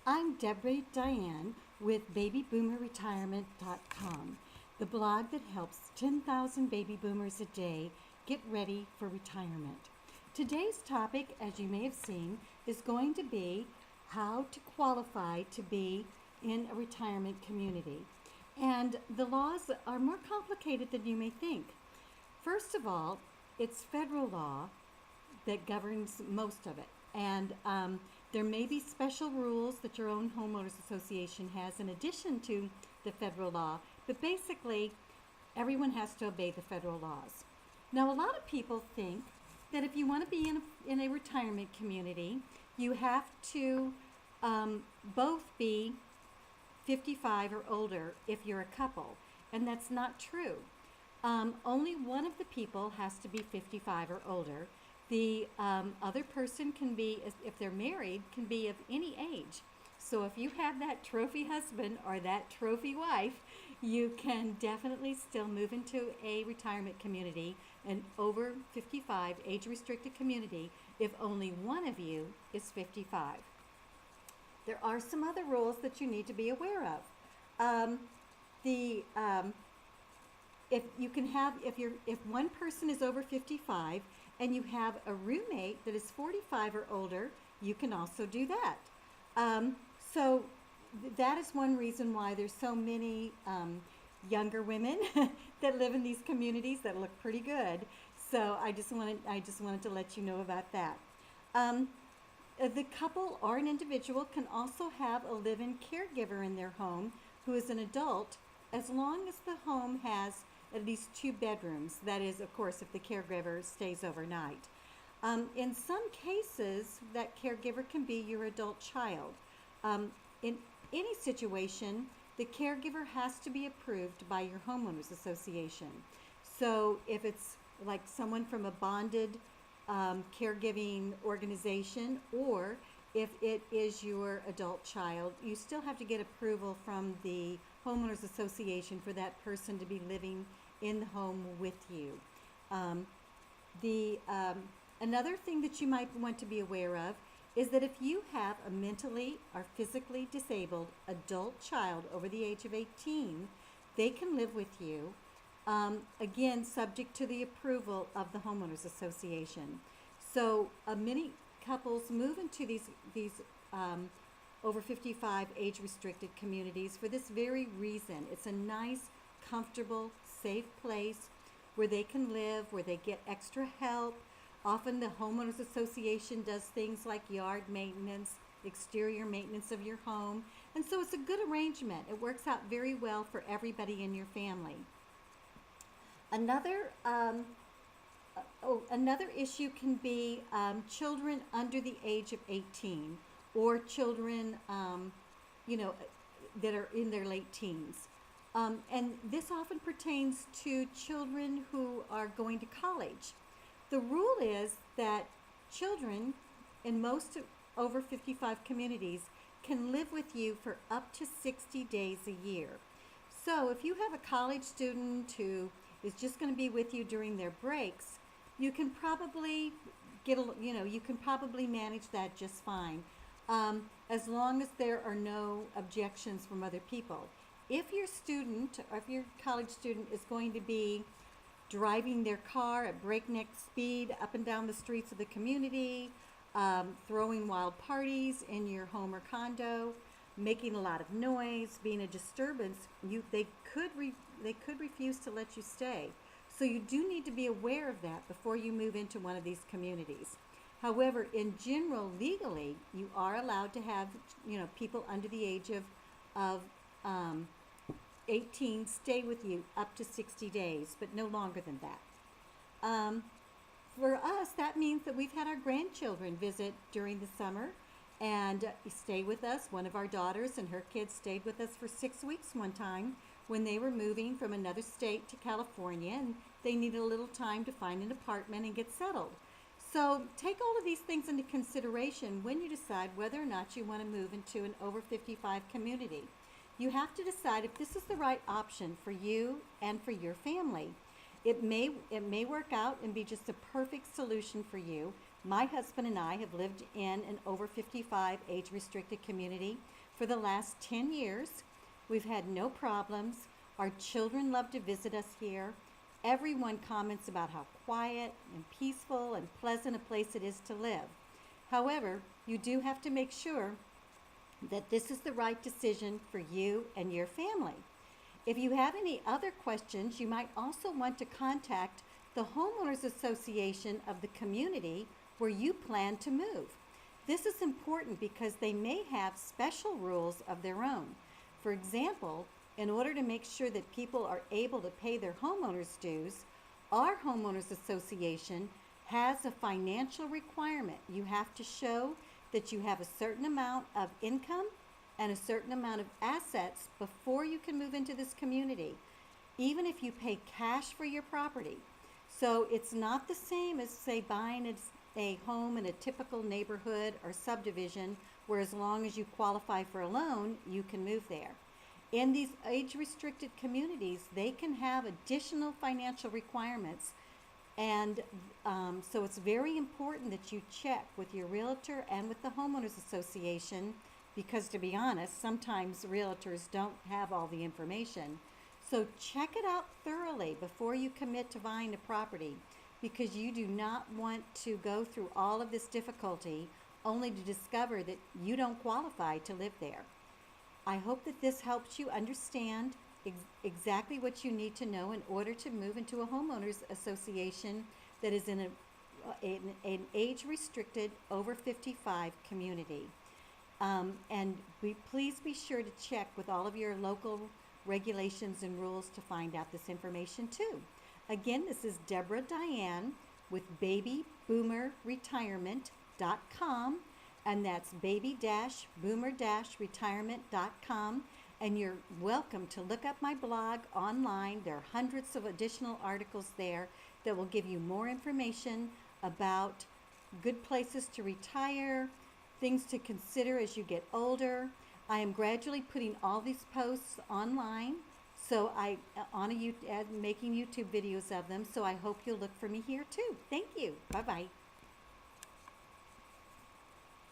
I'm Deborah Diane with babyboomerretirement.com, the blog that helps 10,000 baby boomers a day get ready for retirement. Today's topic, as you may have seen, is going to be how to qualify to be in a retirement community. And the laws are more complicated than you may think. First of all, it's federal law that governs most of it. And there may be special rules that your own homeowners association has in addition to the federal law, but basically everyone has to obey the federal laws. Now, a lot of people think that if you want to be in a retirement community, you have to both be 55 or older if you're a couple, and that's not true. Only one of the people has to be 55 or older. The other person can be, if they're married, can be of any age. So if you have that trophy husband or that trophy wife, you can definitely still move into a retirement community, an over 55 age-restricted community, if only one of you is 55. There are some other rules that you need to be aware of. If one person is over 55 and you have a roommate that is 45 or older, you can also do that. So that is one reason why there's so many younger women that live in these communities that look pretty good. So I just wanted to let you know about that. The couple or an individual can also have a live-in caregiver in their home who is an adult, as long as the home has at least 2 bedrooms. That is, of course, if the caregiver stays overnight. In some cases, that caregiver can be your adult child. In any situation, the caregiver has to be approved by your homeowners association. So if it's like someone from a bonded caregiving organization, or if it is your adult child, you still have to get approval from the homeowners association for that person to be living in the home with you. Another thing that you might want to be aware of is that if you have a mentally or physically disabled adult child over the age of 18, they can live with you, again, subject to the approval of the homeowners association. So many couples move into these over 55 age-restricted communities for this very reason. It's a nice, comfortable, safe place where they can live, where they get extra help. Often the homeowners association does things like yard maintenance, exterior maintenance of your home, and so it's a good arrangement. It works out very well for everybody in your family. Another issue can be children under the age of 18, or children, that are in their late teens. And this often pertains to children who are going to college. The rule is that children in most over 55 communities can live with you for up to 60 days a year. So if you have a college student who is just going to be with you during their breaks, you can probably manage that just fine, as long as there are no objections from other people. If your student or if your college student is going to be driving their car at breakneck speed up and down the streets of the community, throwing wild parties in your home or condo, making a lot of noise, being a disturbance, they could refuse to let you stay. So you do need to be aware of that before you move into one of these communities. However, in general, legally, you are allowed to have, people under the age of 18 stay with you up to 60 days, but no longer than that. For us, that means that we've had our grandchildren visit during the summer and stay with us. One of our daughters and her kids stayed with us for 6 weeks one time when they were moving from another state to California, and they needed a little time to find an apartment and get settled. So take all of these things into consideration when you decide whether or not you want to move into an over 55 community. You have to decide if this is the right option for you and for your family. It may work out and be just a perfect solution for you, My husband and I have lived in an over 55 age restricted community for the last 10 years. We've had no problems. Our children love to visit us here. Everyone comments about how quiet and peaceful and pleasant a place it is to live. However, you do have to make sure that this is the right decision for you and your family. If you have any other questions, you might also want to contact the Homeowners Association of the community where you plan to move. This is important because they may have special rules of their own. For example, in order to make sure that people are able to pay their homeowners dues, our Homeowners Association has a financial requirement. You have to show that you have a certain amount of income and a certain amount of assets before you can move into this community, even if you pay cash for your property. So it's not the same as, say, buying a home in a typical neighborhood or subdivision where as long as you qualify for a loan, you can move there. In these age-restricted communities, they can have additional financial requirements, and so it's very important that you check with your realtor and with the Homeowners Association, because to be honest, sometimes realtors don't have all the information. So check it out thoroughly before you commit to buying a property, because you do not want to go through all of this difficulty only to discover that you don't qualify to live there. I hope that this helps you understand exactly what you need to know in order to move into a homeowners association that is in an age-restricted over 55 community. And please be sure to check with all of your local regulations and rules to find out this information too. Again, this is Deborah Diane with babyboomerretirement.com, and that's baby-boomer-retirement.com. And you're welcome to look up my blog online. There are hundreds of additional articles there that will give you more information about good places to retire, things to consider as you get older. I am gradually putting all these posts online, so making YouTube videos of them, so I hope you'll look for me here too. Thank you. Bye-bye.